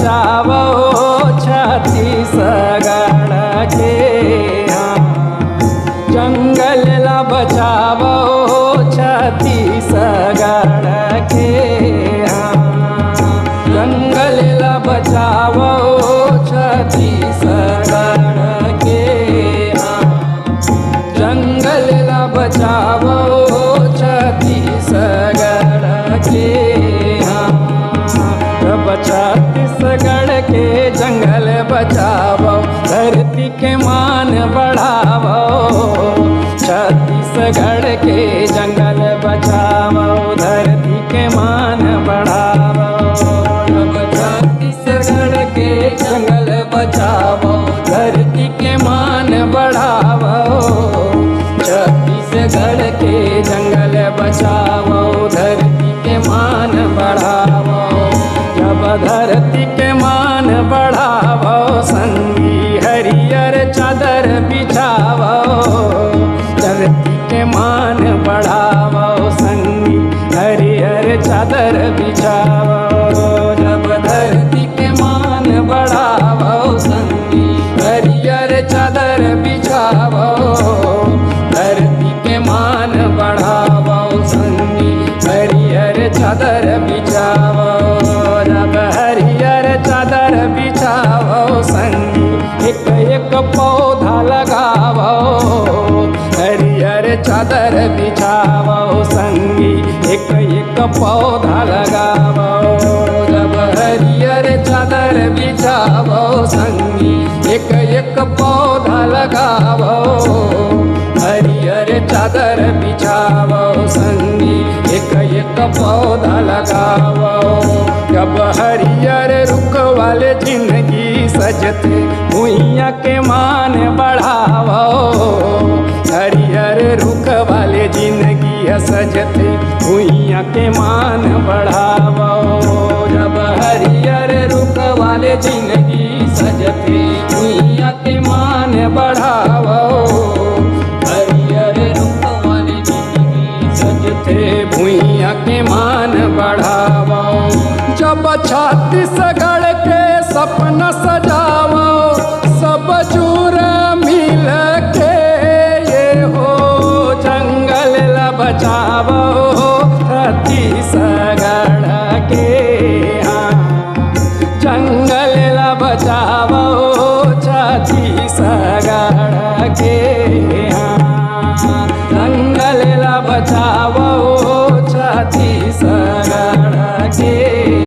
बचावो छत्तीसगढ़ के हाँ। जंगल ला बचावो छत्तीसगढ़ के हाँ। जंगल ला बचावो छत्तीसगढ़ के हाँ। जंगल ला बचावो छत्तीसगढ़ के हाँ। रब छत्तीसगढ़ के जंगल बचावो धरती के मान बढ़ावो। छत्तीसगढ़ के जंगल बचावो धरती के मान बढ़ावो। रब छत्तीसगढ़ के जंगल बचावो धरती के मान बढ़ावो। छत्तीसगढ़ के जंगल बचावो धरती के मान बढ़ावो। जब धरती के मान बढ़ावो संगी हरियर चादर बिछावो। धरती के मान बढ़ावो संगी हरियर चादर बिछावो। जब धरती के मान बढ़ावो संगी हरियर चादर बिछावो। धरती के मान बढ़ावो संगी हरियर चादर बिछावो। जब हरियर चादर बिछावो संगी एक एक पौधा लगावो। हरियर चादर बिछावो संगी एक एक पौधा लगावो। जब हरियर चादर बिछावो संगी एक एक पौधा लगावो। हरियर चादर बिछावो संगी एक एक पौधा लगावो। जब हरियर रुख वाले जिंदगी सजते भुइयाँ के मान बढ़ावो। हरियर रुख वाले जिंदगी सजते भुइयाँ के मान बढ़ावो। जब हरियर रुख वाले जिंदगी सजते भुइयाँ के मान बढ़ावो। हरियर रुख वाले जिंदगी सजते भुइयाँ के मान बढ़ावो। जब छत्तीसगढ़